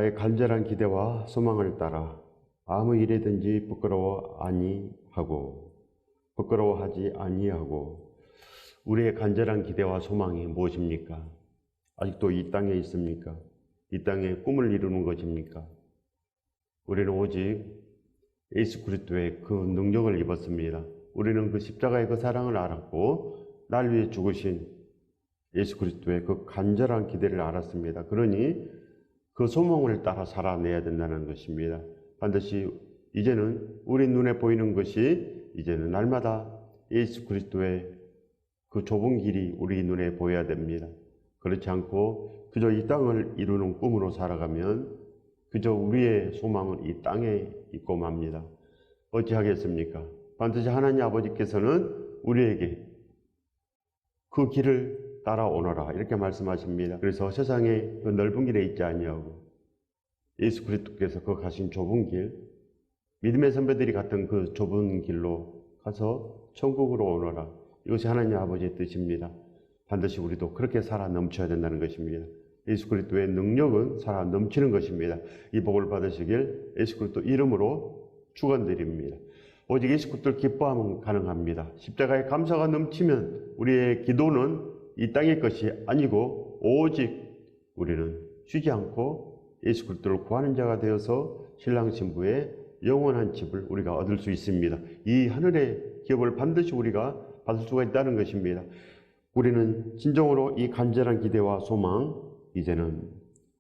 나의 간절한 기대와 소망을 따라 아무 일이든지 부끄러워하지 아니하고 우리의 간절한 기대와 소망이 무엇입니까? 아직도 이 땅에 있습니까? 이 땅에 꿈을 이루는 것입니까? 우리는 오직 예수 그리스도의 그 능력을 입었습니다. 우리는 그 십자가의 그 사랑을 알았고 날 위해 죽으신 예수 그리스도의 그 간절한 기대를 알았습니다. 그러니 그 소망을 따라 살아내야 된다는 것입니다. 반드시 이제는 우리 눈에 보이는 것이 이제는 날마다 예수 그리스도의 그 좁은 길이 우리 눈에 보여야 됩니다. 그렇지 않고 그저 이 땅을 이루는 꿈으로 살아가면 그저 우리의 소망은 이 땅에 있고 맙니다. 어찌하겠습니까? 반드시 하나님 아버지께서는 우리에게 그 길을 따라오너라 이렇게 말씀하십니다. 그래서 세상에 그 넓은 길에 있지 아니하고 예수 그리스도께서 그 가신 좁은 길, 믿음의 선배들이 갔던 그 좁은 길로 가서 천국으로 오너라. 이것이 하나님 아버지의 뜻입니다. 반드시 우리도 그렇게 살아 넘쳐야 된다는 것입니다. 예수 그리스도의 능력은 살아 넘치는 것입니다. 이 복을 받으시길 예수 그리스도 이름으로 축원드립니다. 오직 예수 그리스도를 기뻐하면 가능합니다. 십자가의 감사가 넘치면 우리의 기도는 이 땅의 것이 아니고 오직 우리는 쉬지 않고 예수 그리스도를 구하는 자가 되어서 신랑 신부의 영원한 집을 우리가 얻을 수 있습니다. 이 하늘의 기업을 반드시 우리가 받을 수가 있다는 것입니다. 우리는 진정으로 이 간절한 기대와 소망, 이제는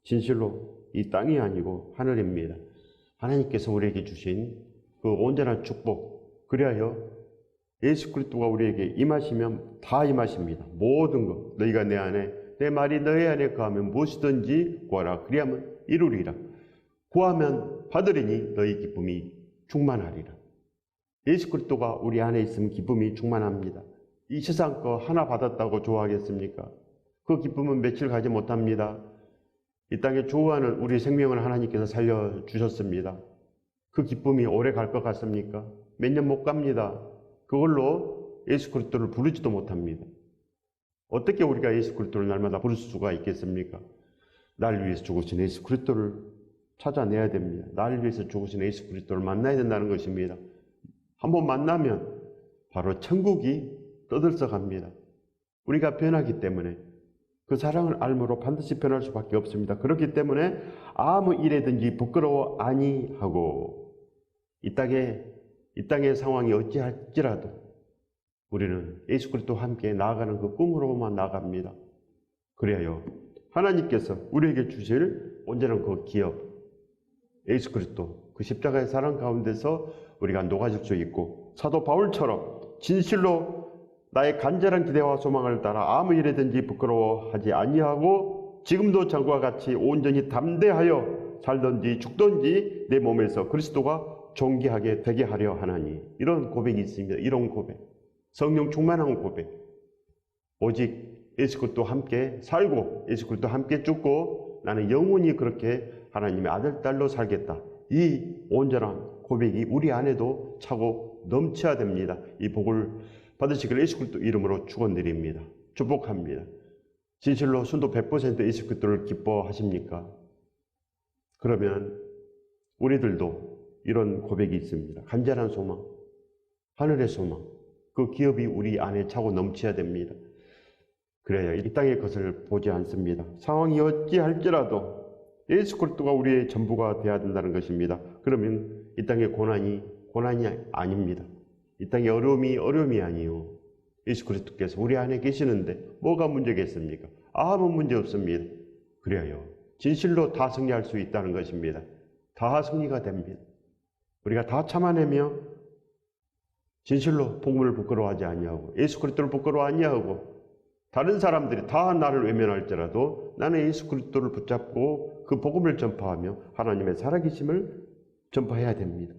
진실로 이 땅이 아니고 하늘입니다. 하나님께서 우리에게 주신 그 온전한 축복, 그리하여 예수 그리스도가 우리에게 임하시면 다 임하십니다. 모든 것, 너희가 내 안에, 내 말이 너희 안에 거하면 무엇이든지 구하라. 그리하면 이루리라. 구하면 받으리니 너희 기쁨이 충만하리라. 예수 그리스도가 우리 안에 있으면 기쁨이 충만합니다. 이 세상 거 하나 받았다고 좋아하겠습니까? 그 기쁨은 며칠 가지 못합니다. 이 땅에 좋아하는 우리 생명을 하나님께서 살려주셨습니다. 그 기쁨이 오래 갈 것 같습니까? 몇 년 못 갑니다. 그걸로 예수 그리스도를 부르지도 못합니다. 어떻게 우리가 예수 그리스도를 날마다 부를 수가 있겠습니까? 날 위해서 죽으신 예수 그리스도를 찾아내야 됩니다. 날 위해서 죽으신 예수 그리스도를 만나야 된다는 것입니다. 한번 만나면 바로 천국이 떠들썩합니다. 우리가 변하기 때문에 그 사랑을 알므로 반드시 변할 수밖에 없습니다. 그렇기 때문에 아무 일에든지 부끄러워 아니하고 이 땅의 상황이 어찌할지라도 우리는 예수 그리스도와 함께 나아가는 그 꿈으로만 나아갑니다. 그래야 하나님께서 우리에게 주실 온전한 그 기업, 예수 그리스도 그 십자가의 사랑 가운데서 우리가 녹아질 수 있고 사도 바울처럼 진실로 나의 간절한 기대와 소망을 따라 아무 일에든지 부끄러워하지 아니하고 지금도 전과 같이 온전히 담대하여 살든지 죽든지 내 몸에서 그리스도가 존귀하게 되게 하려 하나니 이런 고백이 있습니다. 이런 고백, 성령 충만한 고백, 오직 예수 그리스도와 함께 살고 예수 그리스도와 함께 죽고 나는 영원히 그렇게 하나님의 아들, 딸로 살겠다. 이 온전한 고백이 우리 안에도 차고 넘쳐야 됩니다. 이 복을 받으시길 예수 그리스도 이름으로 축원드립니다. 축복합니다. 진실로 순도 100% 예수 그리스도를 기뻐하십니까? 그러면 우리들도 이런 고백이 있습니다. 간절한 소망, 하늘의 소망, 그 기업이 우리 안에 차고 넘쳐야 됩니다. 그래야 이 땅의 것을 보지 않습니다. 상황이 어찌할지라도 예수 그리스도가 우리의 전부가 되어야 된다는 것입니다. 그러면 이 땅의 고난이 아닙니다. 이 땅의 어려움이 아니요. 예수 그리스도께서 우리 안에 계시는데 뭐가 문제겠습니까? 아무 문제 없습니다. 그래요. 진실로 다 승리할 수 있다는 것입니다. 다 승리가 됩니다. 우리가 다 참아내며 진실로 복음을 부끄러워하지 아니하고 예수 그리스도를 부끄러워 아니하고 다른 사람들이 다 나를 외면할지라도 나는 예수 그리스도를 붙잡고 그 복음을 전파하며 하나님의 살아계심을 전파해야 됩니다.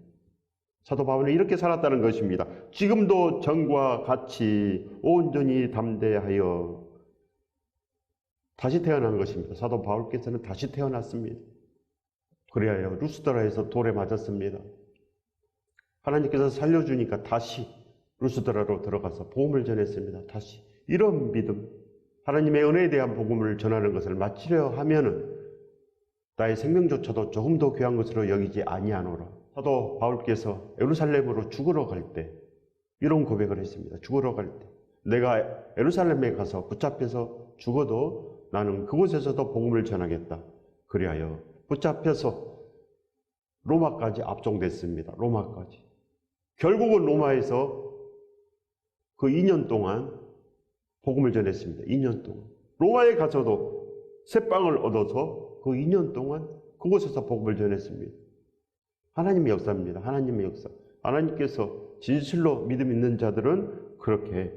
사도 바울은 이렇게 살았다는 것입니다. 지금도 전과 같이 온전히 담대하여 다시 태어난 것입니다. 사도 바울께서는 다시 태어났습니다. 그래야 루스드라에서 돌에 맞았습니다. 하나님께서 살려주니까 다시 루스드라로 들어가서 복음을 전했습니다. 다시 이런 믿음, 하나님의 은혜에 대한 복음을 전하는 것을 마치려 하면은 나의 생명조차도 조금 더 귀한 것으로 여기지 아니하노라. 사도 바울께서 예루살렘으로 죽으러 갈 때 이런 고백을 했습니다. 죽으러 갈 때 내가 예루살렘에 가서 붙잡혀서 죽어도 나는 그곳에서도 복음을 전하겠다. 그리하여 붙잡혀서 로마까지 압송됐습니다. 로마까지. 결국은 로마에서 그 2년 동안 복음을 전했습니다. 2년 동안. 로마에 가서도 새빵을 얻어서 그 2년 동안 그곳에서 복음을 전했습니다. 하나님의 역사입니다. 하나님의 역사. 하나님께서 진실로 믿음 있는 자들은 그렇게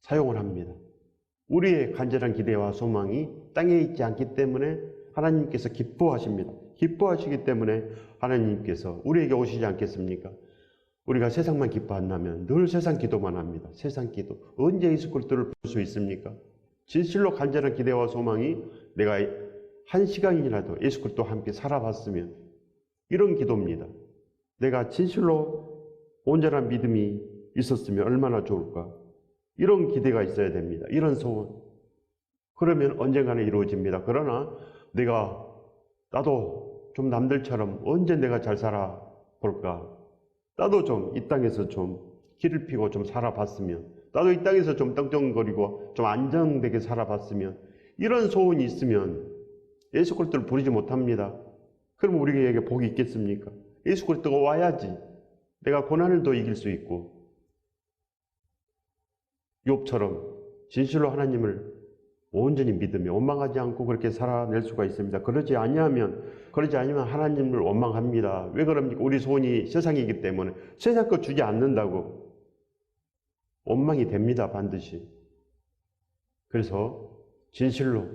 사용을 합니다. 우리의 간절한 기대와 소망이 땅에 있지 않기 때문에 하나님께서 기뻐하십니다. 기뻐하시기 때문에 하나님께서 우리에게 오시지 않겠습니까? 우리가 세상만 기뻐한다면 늘 세상 기도만 합니다. 세상 기도. 언제 예수 그리스도를 볼 수 있습니까? 진실로 간절한 기대와 소망이 내가 한 시간이라도 예수 그리스도와 함께 살아봤으면 이런 기도입니다. 내가 진실로 온전한 믿음이 있었으면 얼마나 좋을까? 이런 기대가 있어야 됩니다. 이런 소원. 그러면 언젠가는 이루어집니다. 그러나 나도 좀 남들처럼 언제 내가 잘 살아볼까? 나도 좀 이 땅에서 좀 길을 피고 좀 살아봤으면, 나도 이 땅에서 좀 떵떵거리고 좀 안정되게 살아봤으면, 이런 소원이 있으면 예수 그리스도를 부르지 못합니다. 그럼 우리에게 복이 있겠습니까? 예수 그리스도가 와야지 내가 고난을 더 이길 수 있고, 욥처럼 진실로 하나님을 온전히 믿으며 원망하지 않고 그렇게 살아낼 수가 있습니다. 그러지 아니하면 하나님을 원망합니다. 왜 그럽니까? 우리 소원이 세상이기 때문에. 세상 거 주지 않는다고 원망이 됩니다. 반드시. 그래서 진실로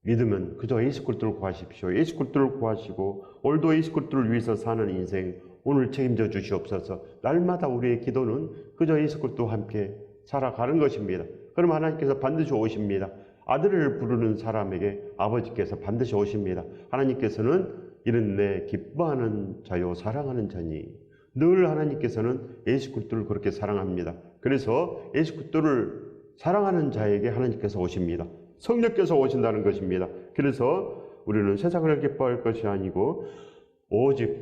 믿으면 그저 예수 그리스도를 구하십시오. 예수 그리스도를 구하시고 오늘도 예수 그리스도를 위해서 사는 인생 오늘 책임져 주시옵소서. 날마다 우리의 기도는 그저 예수 그리스도와 함께 살아가는 것입니다. 그럼 하나님께서 반드시 오십니다. 아들을 부르는 사람에게 아버지께서 반드시 오십니다. 하나님께서는 이런 내 기뻐하는 자요 사랑하는 자니, 늘 하나님께서는 예수 그리스도를 그렇게 사랑합니다. 그래서 예수 그리스도를 사랑하는 자에게 하나님께서 오십니다. 성령께서 오신다는 것입니다. 그래서 우리는 세상을 기뻐할 것이 아니고 오직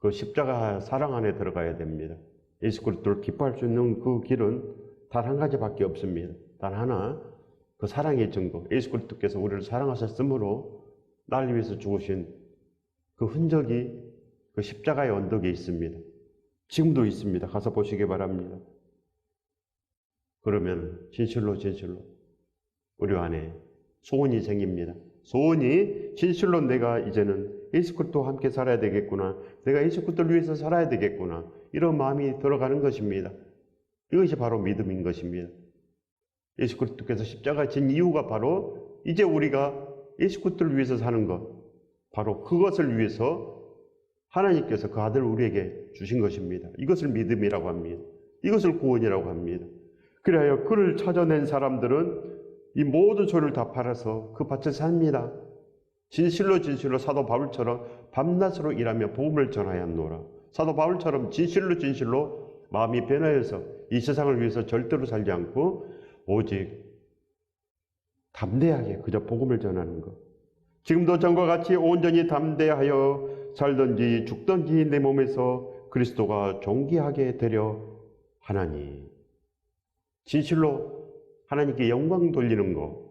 그 십자가 사랑 안에 들어가야 됩니다. 예수 그리스도를 기뻐할 수 있는 그 길은 단 한 가지밖에 없습니다. 단 하나, 그 사랑의 증거. 예수 그리스도께서 우리를 사랑하셨으므로 나를 위해서 죽으신 그 흔적이 그 십자가의 언덕에 있습니다. 지금도 있습니다. 가서 보시기 바랍니다. 그러면 진실로 우리 안에 소원이 생깁니다. 소원이 진실로 내가 이제는 예수 그리스도와 함께 살아야 되겠구나. 내가 예수 그리스도를 위해서 살아야 되겠구나. 이런 마음이 들어가는 것입니다. 이것이 바로 믿음인 것입니다. 예수 그리스도께서 십자가에 진 이유가 바로 이제 우리가 예수 그리스도를 위해서 사는 것, 바로 그것을 위해서 하나님께서 그 아들을 우리에게 주신 것입니다. 이것을 믿음이라고 합니다. 이것을 구원이라고 합니다. 그리하여 그를 찾아낸 사람들은 이 모든 소리를 다 팔아서 그 밭에 삽니다. 진실로 사도 바울처럼 밤낮으로 일하며 복음을 전하여 하노라. 사도 바울처럼 진실로 마음이 변하여서 이 세상을 위해서 절대로 살지 않고 오직 담대하게 그저 복음을 전하는 것. 지금도 전과 같이 온전히 담대하여 살든지 죽든지 내 몸에서 그리스도가 존귀하게 되려 하나니. 진실로 하나님께 영광 돌리는 것,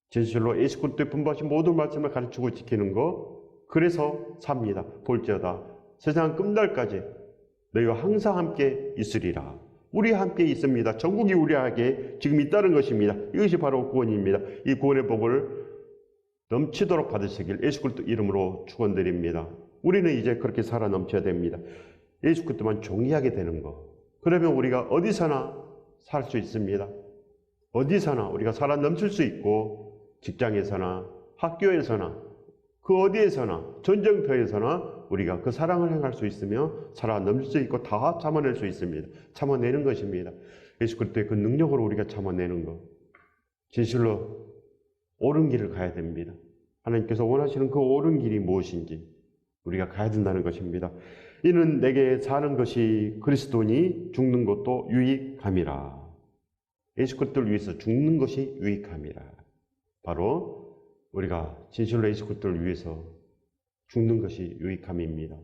진실로 예수 그리스도의 분부하신 모든 말씀을 가르치고 지키는 것, 그래서 삽니다. 볼지어다 세상 끝날까지 너희와 항상 함께 있으리라. 우리 함께 있습니다. 전국이 우리에게 지금 있다는 것입니다. 이것이 바로 구원입니다. 이 구원의 복을 넘치도록 받으시길 예수 그리스도 이름으로 축원드립니다. 우리는 이제 그렇게 살아 넘쳐야 됩니다. 예수 그리스도만 존귀하게 되는 것. 그러면 우리가 어디서나 살 수 있습니다. 어디서나 우리가 살아 넘칠 수 있고, 직장에서나 학교에서나 그 어디에서나 전쟁터에서나 우리가 그 사랑을 행할 수 있으며 살아 넘칠 수 있고 다 참아낼 수 있습니다. 참아내는 것입니다. 예수 그리스도의 그 능력으로 우리가 참아내는 것. 진실로 옳은 길을 가야 됩니다. 하나님께서 원하시는 그 옳은 길이 무엇인지 우리가 가야 된다는 것입니다. 이는 내게 사는 것이 그리스도니 죽는 것도 유익함이라. 예수 그리스도를 위해서 죽는 것이 유익함이라. 바로 우리가 진실로 예수 그리스도를 위해서 죽는 것이 유익함입니다.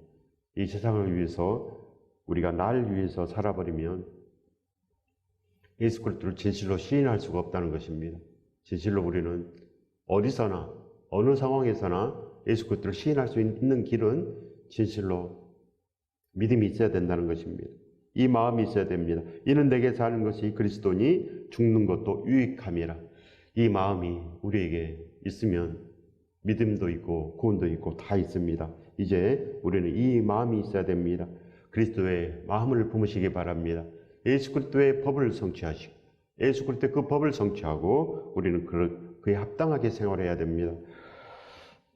이 세상을 위해서 우리가 날 위해서 살아버리면 예수 그리스도를 진실로 시인할 수가 없다는 것입니다. 진실로 우리는 어디서나 어느 상황에서나 예수 그리스도를 시인할 수 있는 길은 진실로 믿음이 있어야 된다는 것입니다. 이 마음이 있어야 됩니다. 이는 내게 사는 것이 그리스도니 죽는 것도 유익함이라. 이 마음이 우리에게 있으면 믿음도 있고 구원도 있고 다 있습니다. 이제 우리는 이 마음이 있어야 됩니다. 그리스도의 마음을 품으시기 바랍니다. 예수 그리스도의 법을 성취하시고 예수 그리스도의 그 법을 성취하고 우리는 그에 합당하게 생활해야 됩니다.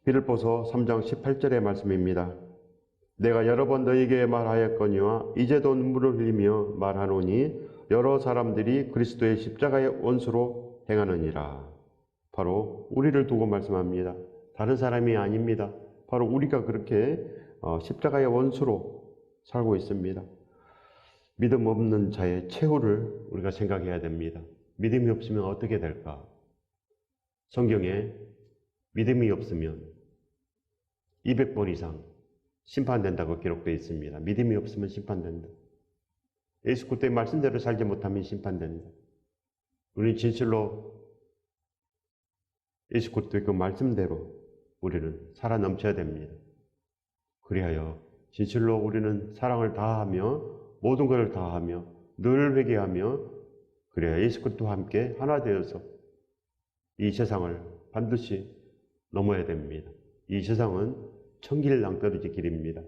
빌립보서 3장 18절의 말씀입니다. 내가 여러 번 너희에게 말하였거니와 이제도 눈물을 흘리며 말하노니 여러 사람들이 그리스도의 십자가의 원수로 행하느니라. 바로 우리를 두고 말씀합니다. 다른 사람이 아닙니다. 바로 우리가 그렇게 십자가의 원수로 살고 있습니다. 믿음 없는 자의 최후를 우리가 생각해야 됩니다. 믿음이 없으면 어떻게 될까? 성경에 믿음이 없으면 200번 이상 심판된다고 기록되어 있습니다. 믿음이 없으면 심판된다. 예수 그리스도의 말씀대로 살지 못하면 심판된다. 우리는 진실로 예수 그리스도의 그 말씀대로 우리는 살아 넘쳐야 됩니다. 그리하여 진실로 우리는 사랑을 다하며 모든 것을 다하며 늘 회개하며 그래야 예수 그리스도와 함께 하나 되어서 이 세상을 반드시 넘어야 됩니다. 이 세상은 천길 낭떠러지 길입니다.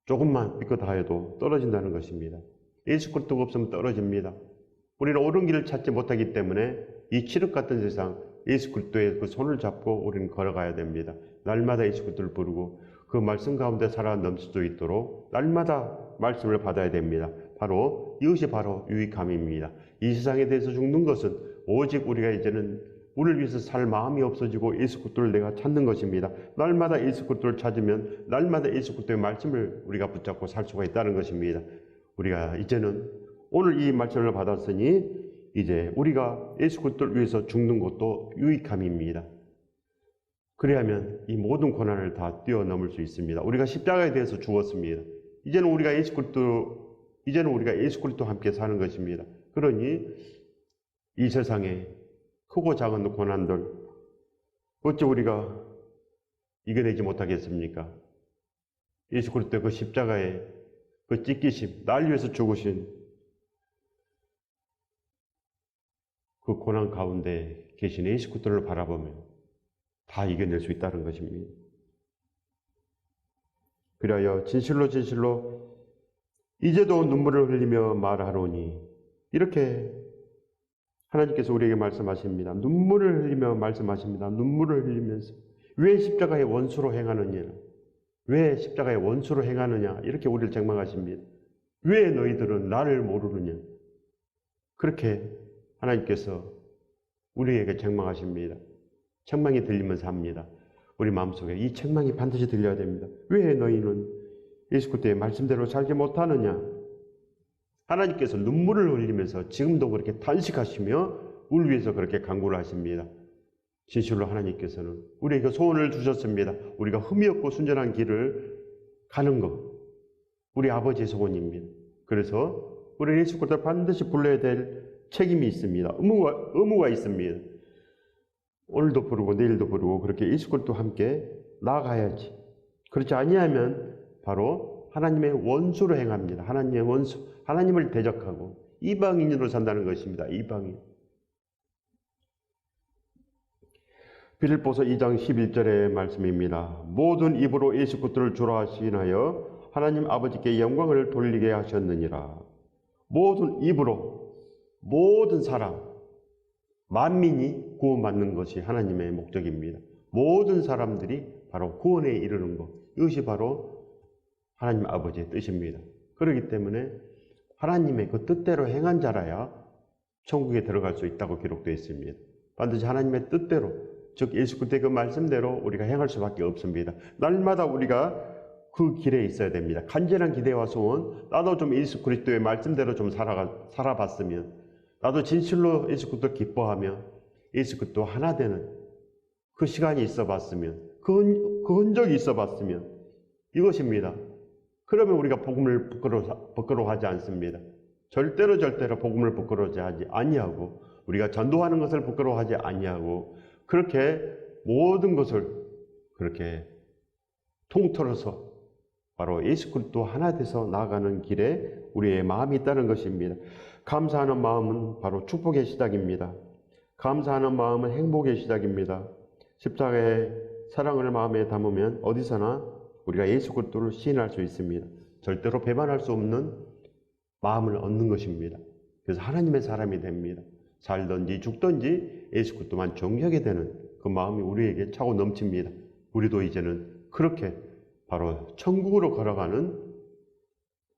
조금만 삐끗하여도 떨어진다는 것입니다. 예수 그리스도가 없으면 떨어집니다. 우리는 옳은 길을 찾지 못하기 때문에 이 칠흑 같은 세상 예수 그리스도의 그 손을 잡고 우리는 걸어가야 됩니다. 날마다 예수 그리스도를 부르고 그 말씀 가운데 살아 넘칠 수 있도록 날마다 말씀을 받아야 됩니다. 바로 이것이 바로 유익함입니다. 이 세상에 대해서 죽는 것은 오직 우리가 이제는 우리를 위해서 살 마음이 없어지고 예수 그리스도를 내가 찾는 것입니다. 날마다 예수 그리스도를 찾으면 날마다 예수 그리스도의 말씀을 우리가 붙잡고 살 수가 있다는 것입니다. 우리가 이제는 오늘 이 말씀을 받았으니 이제 우리가 예수 그리스도를 위해서 죽는 것도 유익함입니다. 그래야면 이 모든 고난을 다 뛰어넘을 수 있습니다. 우리가 십자가에 대해서 죽었습니다. 이제는 우리가 예수 그리스도와 함께 사는 것입니다. 그러니 이 세상에 크고 작은 고난들 어찌 우리가 이겨내지 못하겠습니까? 예수 그리스도의 그 십자가의 그 찢기심, 날 위해서 죽으신 그 고난 가운데 계신 예수 그리스도를 바라보면 다 이겨낼 수 있다는 것입니다. 그리하여 진실로 이제도 눈물을 흘리며 말하노니 이렇게 하나님께서 우리에게 말씀하십니다. 눈물을 흘리며 말씀하십니다. 눈물을 흘리면서 왜 십자가의 원수로 행하느냐? 왜 십자가의 원수로 행하느냐? 이렇게 우리를 책망하십니다. 왜 너희들은 나를 모르느냐? 그렇게 하나님께서 우리에게 책망하십니다. 책망이 들리면서 합니다. 우리 마음속에 이 책망이 반드시 들려야 됩니다. 왜 너희는 예수 그리스도의 말씀대로 살지 못하느냐? 하나님께서 눈물을 흘리면서 지금도 그렇게 탄식하시며 우리 위해서 그렇게 간구를 하십니다. 진실로 하나님께서는 우리에게 소원을 주셨습니다. 우리가 흠이 없고 순전한 길을 가는 것, 우리 아버지의 소원입니다. 그래서 우리 예수 그리스도를 반드시 불러야 될 책임이 있습니다. 의무가 있습니다. 오늘도 부르고 내일도 부르고 그렇게 예수 그리스도와 함께 나아가야지. 그렇지 아니하면 바로 하나님의 원수로 행합니다. 하나님의 원수, 하나님을 대적하고 이방인으로 산다는 것입니다. 이방인. 빌립보서 2장 11절의 말씀입니다. 모든 입으로 예수 그리스도를 주라 하시나여 하나님 아버지께 영광을 돌리게 하셨느니라. 모든 입으로 모든 사람, 만민이 구원받는 것이 하나님의 목적입니다. 모든 사람들이 바로 구원에 이르는 것, 이것이 바로 하나님 아버지의 뜻입니다. 그렇기 때문에 하나님의 그 뜻대로 행한 자라야 천국에 들어갈 수 있다고 기록되어 있습니다. 반드시 하나님의 뜻대로, 즉 예수 그리스도의 그 말씀대로 우리가 행할 수밖에 없습니다. 날마다 우리가 그 길에 있어야 됩니다. 간절한 기대와 소원, 나도 좀 예수 그리스도의 말씀대로 좀 살아봤으면, 나도 진실로 예수 그리스도를 기뻐하며 예수 그리스도 하나 되는 그 시간이 있어 봤으면, 그 흔적이 있어 봤으면 이것입니다. 그러면 우리가 복음을 부끄러워하지 않습니다. 절대로 복음을 부끄러워하지 아니하고, 우리가 전도하는 것을 부끄러워하지 아니하고, 그렇게 모든 것을 그렇게 통틀어서 바로 예수 그리스도 하나 돼서 나아가는 길에 우리의 마음이 있다는 것입니다. 감사하는 마음은 바로 축복의 시작입니다. 감사하는 마음은 행복의 시작입니다. 십자가의 사랑을 마음에 담으면 어디서나 우리가 예수 그리스도를 시인할 수 있습니다. 절대로 배반할 수 없는 마음을 얻는 것입니다. 그래서 하나님의 사람이 됩니다. 살든지 죽든지 예수 그리스도만 존경하게 되는 그 마음이 우리에게 차고 넘칩니다. 우리도 이제는 그렇게 바로 천국으로 걸어가는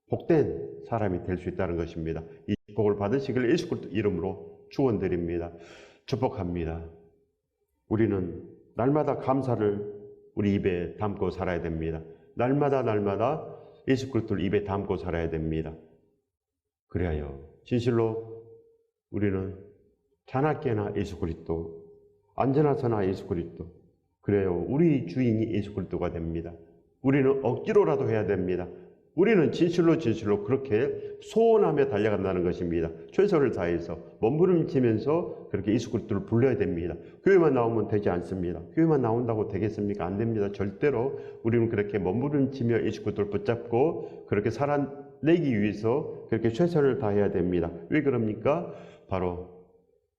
복된 사람이 될 수 있다는 것입니다. 이 축복을 받으시길 예수 그리스도 이름으로 축원드립니다. 축복합니다. 우리는 날마다 감사를 우리 입에 담고 살아야 됩니다. 날마다 예수 그리스도를 입에 담고 살아야 됩니다. 그래야요, 진실로 우리는 자나깨나 예수 그리스도, 안전하서나 예수 그리스도, 그래요, 우리 주인이 예수 그리스도가 됩니다. 우리는 억지로라도 해야 됩니다. 우리는 진실로 그렇게 소원하며 달려간다는 것입니다. 최선을 다해서 몸부림치면서 그렇게 예수 그리스도를 불러야 됩니다. 교회만 나오면 되지 않습니다. 교회만 나온다고 되겠습니까? 안 됩니다. 절대로 우리는 그렇게 몸부림치며 예수 그리스도를 붙잡고 그렇게 살아내기 위해서 그렇게 최선을 다해야 됩니다. 왜 그럽니까? 바로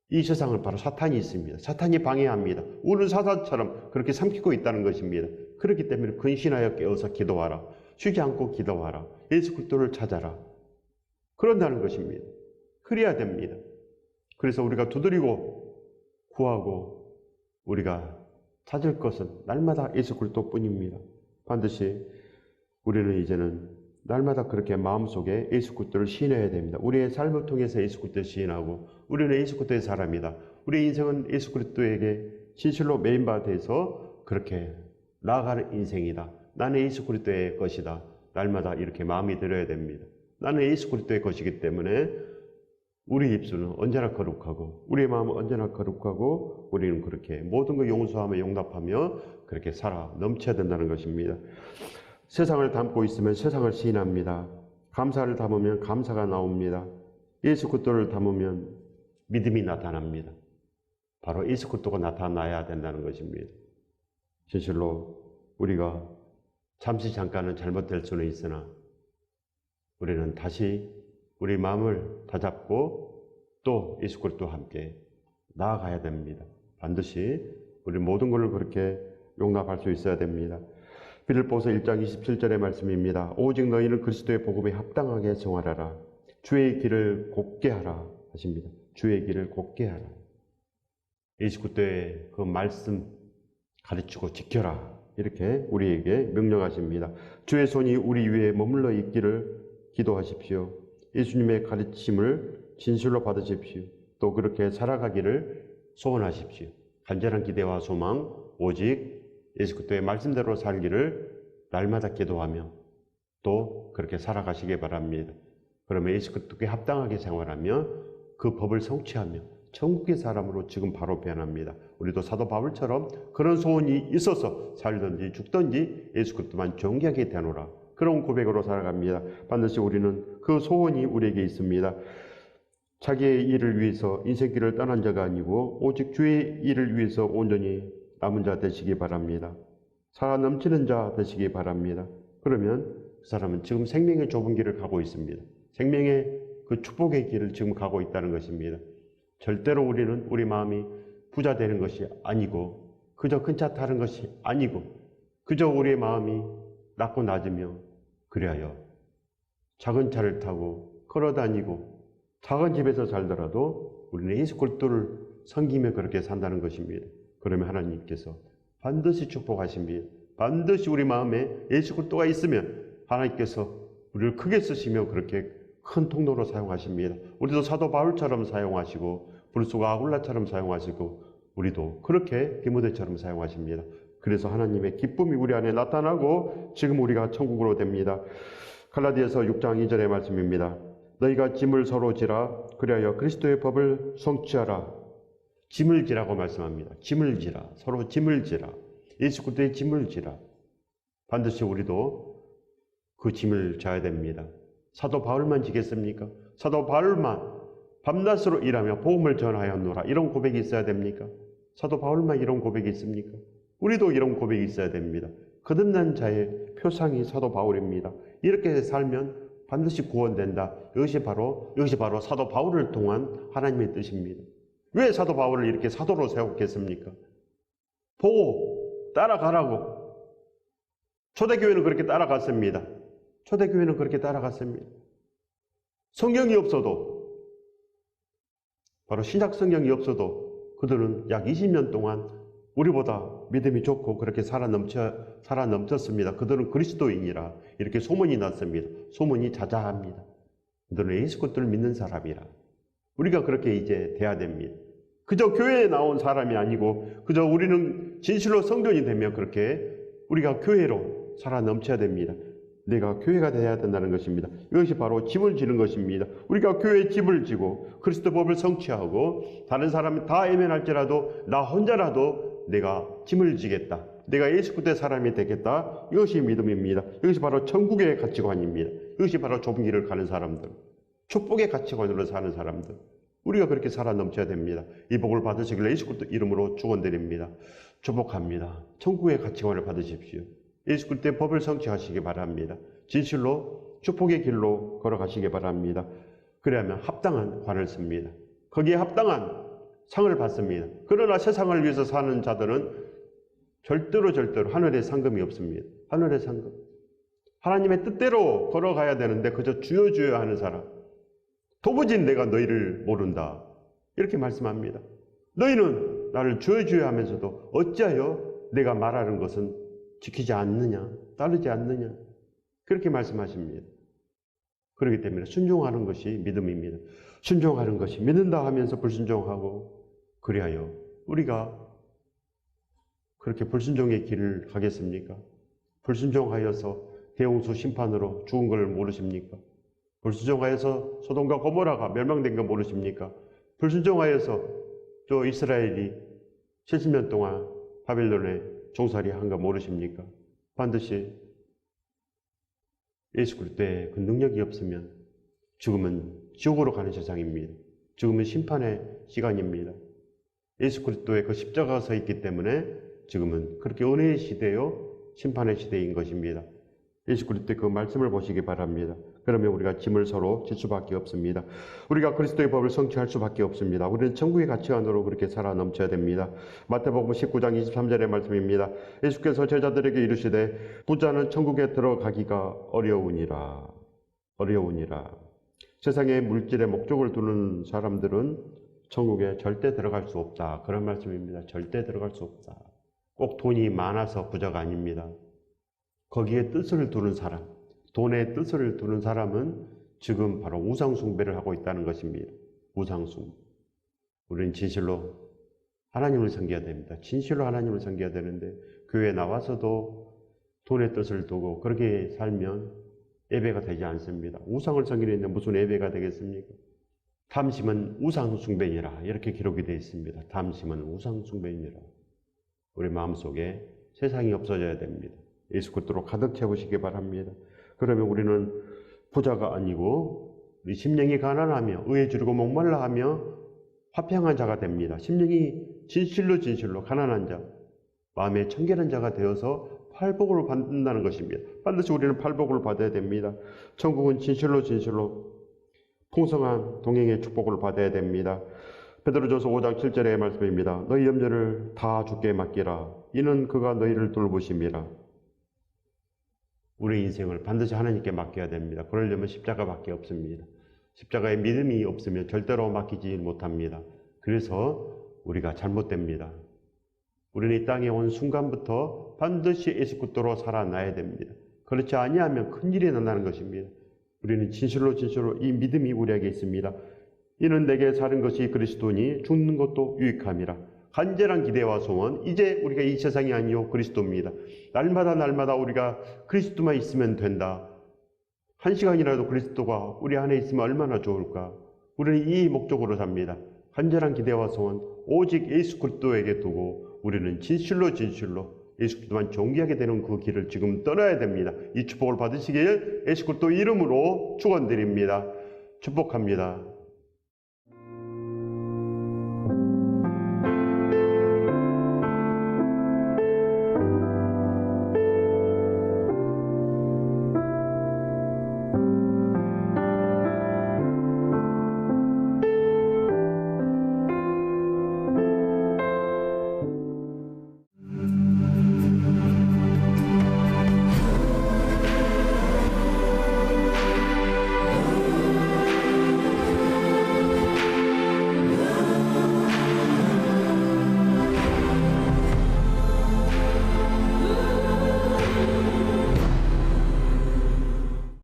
이 세상은 바로 사탄이 있습니다. 사탄이 방해합니다. 우리는 사탄처럼 그렇게 삼키고 있다는 것입니다. 그렇기 때문에 근신하여 깨어서 기도하라. 쉬지 않고 기도하라. 예수 그리스도를 찾아라. 그런다는 것입니다. 그래야 됩니다. 그래서 우리가 두드리고 구하고 우리가 찾을 것은 날마다 예수 그리스도뿐입니다. 반드시 우리는 이제는 날마다 그렇게 마음속에 예수 그리스도를 시인해야 됩니다. 우리의 삶을 통해서 예수 그리스도를 시인하고, 우리는 예수 그리스도의 사람이다. 우리의 인생은 예수 그리스도에게 진실로 메인바돼서 그렇게 나아가는 인생이다. 나는 예수 그리스도의 것이다. 날마다 이렇게 마음이 들어야 됩니다. 나는 예수 그리스도의 것이기 때문에 우리 입술은 언제나 거룩하고, 우리의 마음은 언제나 거룩하고, 우리는 그렇게 모든 걸 용서하며 용납하며 그렇게 살아 넘쳐야 된다는 것입니다. 세상을 담고 있으면 세상을 시인합니다. 감사를 담으면 감사가 나옵니다. 예수 그리스도를 담으면 믿음이 나타납니다. 바로 예수 그리스도가 나타나야 된다는 것입니다. 진실로 우리가 잠시 잠깐은 잘못될 수는 있으나 우리는 다시 우리 마음을 다잡고 또 예수 그리스도와 함께 나아가야 됩니다. 반드시 우리 모든 것을 그렇게 용납할 수 있어야 됩니다. 빌립보서 1장 27절의 말씀입니다. 오직 너희는 그리스도의 복음에 합당하게 생활하라. 주의 길을 곧게 하라 하십니다. 주의 길을 곧게 하라. 예수 그리스도의 그 말씀 가르치고 지켜라. 이렇게 우리에게 명령하십니다. 주의 손이 우리 위에 머물러 있기를 기도하십시오. 예수님의 가르침을 진실로 받으십시오. 또 그렇게 살아가기를 소원하십시오. 간절한 기대와 소망, 오직 예수 그리스도의 말씀대로 살기를 날마다 기도하며 또 그렇게 살아가시기 바랍니다. 그러면 예수 그리스도께 합당하게 생활하며 그 법을 성취하며 천국의 사람으로 지금 바로 변합니다. 우리도 사도 바울처럼 그런 소원이 있어서 살든지 죽든지 예수 그리스도만 존귀하게 되노라. 그런 고백으로 살아갑니다. 반드시 우리는 그 소원이 우리에게 있습니다. 자기의 일을 위해서 인생길을 떠난 자가 아니고 오직 주의 일을 위해서 온전히 남은 자 되시기 바랍니다. 살아 넘치는 자 되시기 바랍니다. 그러면 그 사람은 지금 생명의 좁은 길을 가고 있습니다. 생명의 그 축복의 길을 지금 가고 있다는 것입니다. 절대로 우리는 우리 마음이 부자 되는 것이 아니고 그저 큰 차 타는 것이 아니고 그저 우리의 마음이 낮고 낮으며 그리하여 작은 차를 타고 걸어다니고 작은 집에서 살더라도 우리는 예수 그리스도를 섬기며 그렇게 산다는 것입니다. 그러면 하나님께서 반드시 축복하십니다. 반드시 우리 마음에 예수 그리스도가 있으면 하나님께서 우리를 크게 쓰시며 그렇게 큰 통로로 사용하십니다. 우리도 사도 바울처럼 사용하시고 브루스가 아굴라처럼 사용하시고 우리도 그렇게 디모데처럼 사용하십니다. 그래서 하나님의 기쁨이 우리 안에 나타나고 지금 우리가 천국으로 됩니다. 갈라디아서 6장 2절의 말씀입니다. 너희가 짐을 서로 지라 그리하여 그리스도의 법을 성취하라. 짐을 지라고 말씀합니다. 짐을 지라. 서로 짐을 지라. 예수 그리스도의 짐을 지라. 반드시 우리도 그 짐을 져야 됩니다. 사도 바울만 지겠습니까? 사도 바울만 밤낮으로 일하며 복음을 전하였노라. 이런 고백이 있어야 됩니까? 사도 바울만 이런 고백이 있습니까? 우리도 이런 고백이 있어야 됩니다. 거듭난 자의 표상이 사도 바울입니다. 이렇게 살면 반드시 구원된다. 이것이 바로 사도 바울을 통한 하나님의 뜻입니다. 왜 사도 바울을 이렇게 사도로 세웠겠습니까? 보고 따라가라고. 초대교회는 그렇게 따라갔습니다. 초대교회는 그렇게 따라갔습니다. 성경이 없어도, 바로 신약 성경이 없어도 그들은 약 20년 동안 우리보다 믿음이 좋고 그렇게 살아 넘쳤습니다. 그들은 그리스도인이라 이렇게 소문이 났습니다. 소문이 자자합니다. 그들은 예수 그리스도를 믿는 사람이라. 우리가 그렇게 이제 돼야 됩니다. 그저 교회에 나온 사람이 아니고 그저 우리는 진실로 성전이 되면 그렇게 우리가 교회로 살아 넘쳐야 됩니다. 내가 교회가 되어야 된다는 것입니다. 이것이 바로 짐을 지는 것입니다. 우리가 교회에 짐을 지고 그리스도 법을 성취하고 다른 사람이 다 애면할지라도 나 혼자라도 내가 짐을 지겠다. 내가 예수 그리스도의 사람이 되겠다. 이것이 믿음입니다. 이것이 바로 천국의 가치관입니다. 이것이 바로 좁은 길을 가는 사람들, 축복의 가치관으로 사는 사람들. 우리가 그렇게 살아 넘쳐야 됩니다. 이 복을 받으시길래 예수 그리스도 이름으로 축원드립니다. 축복합니다. 천국의 가치관을 받으십시오. 예수 그리스도의 법을 성취하시기 바랍니다. 진실로 축복의 길로 걸어가시기 바랍니다. 그래야만 합당한 관을 씁니다. 거기에 합당한 상을 받습니다. 그러나 세상을 위해서 사는 자들은 절대로 하늘의 상금이 없습니다. 하늘의 상금. 하나님의 뜻대로 걸어가야 되는데 그저 주여 하는 사람. 도무지 내가 너희를 모른다. 이렇게 말씀합니다. 너희는 나를 주여 하면서도 어찌하여 내가 말하는 것은 지키지 않느냐, 따르지 않느냐. 그렇게 말씀하십니다. 그렇기 때문에 순종하는 것이 믿음입니다. 순종하는 것이 믿는다 하면서 불순종하고 그리하여 우리가 그렇게 불순종의 길을 가겠습니까? 불순종하여서 대홍수 심판으로 죽은 걸 모르십니까? 불순종하여서 소돔과 고모라가 멸망된 거 모르십니까? 불순종하여서 또 이스라엘이 70년 동안 바벨론에 종살이 한 거 모르십니까? 반드시 예수 그리스도의 그 능력이 없으면 죽음은 지옥으로 가는 세상입니다. 죽음은 심판의 시간입니다. 예수 그리스도의 그 십자가가 서 있기 때문에 지금은 그렇게 은혜의 시대요 심판의 시대인 것입니다. 예수 그리스도의 그 말씀을 보시기 바랍니다. 그러면 우리가 짐을 서로 질 수밖에 없습니다. 우리가 그리스도의 법을 성취할 수밖에 없습니다. 우리는 천국의 가치관으로 그렇게 살아 넘쳐야 됩니다. 마태복음 19장 23절의 말씀입니다. 예수께서 제자들에게 이르시되 부자는 천국에 들어가기가 어려우니라. 세상의 물질에 목적을 두는 사람들은 천국에 절대 들어갈 수 없다. 그런 말씀입니다. 절대 들어갈 수 없다. 꼭 돈이 많아서 부자가 아닙니다. 거기에 뜻을 두는 사람, 돈의 뜻을 두는 사람은 지금 바로 우상숭배를 하고 있다는 것입니다. 우상숭배. 우리는 진실로 하나님을 섬겨야 됩니다. 진실로 하나님을 섬겨야 되는데 교회에 나와서도 돈의 뜻을 두고 그렇게 살면 예배가 되지 않습니다. 우상을 섬기는데 무슨 예배가 되겠습니까? 탐심은 우상숭배니라 이렇게 기록이 되어 있습니다. 탐심은 우상숭배니라. 우리 마음속에 세상이 없어져야 됩니다. 예수 그리스도로 가득 채우시기 바랍니다. 그러면 우리는 부자가 아니고 우리 심령이 가난하며 의에 주르고 목말라 하며 화평한 자가 됩니다. 심령이 진실로 가난한 자, 마음에 청결한 자가 되어서 팔복을 받는다는 것입니다. 반드시 우리는 팔복을 받아야 됩니다. 천국은 진실로 풍성한 동행의 축복을 받아야 됩니다. 베드로전서 5장 7절의 말씀입니다. 너희 염려를 다 주께 맡기라. 이는 그가 너희를 돌보심이라. 우리 인생을 반드시 하나님께 맡겨야 됩니다. 그러려면 십자가밖에 없습니다. 십자가에 믿음이 없으면 절대로 맡기지 못합니다. 그래서 우리가 잘못됩니다. 우리는 이 땅에 온 순간부터 반드시 예수 그리스도로 살아나야 됩니다. 그렇지 아니하면 큰일이 난다는 것입니다. 우리는 진실로 이 믿음이 우리에게 있습니다. 이는 내게 사는 것이 그리스도니 죽는 것도 유익함이라. 간절한 기대와 소원, 이제 우리가 이 세상이 아니요 그리스도입니다. 날마다 우리가 그리스도만 있으면 된다. 한 시간이라도 그리스도가 우리 안에 있으면 얼마나 좋을까. 우리는 이 목적으로 삽니다. 간절한 기대와 소원, 오직 예수 그리스도에게 두고 우리는 진실로 예수 그리스도만 존귀하게 되는 그 길을 지금 떠나야 됩니다. 이 축복을 받으시길 예수 그리스도 이름으로 축원드립니다. 축복합니다.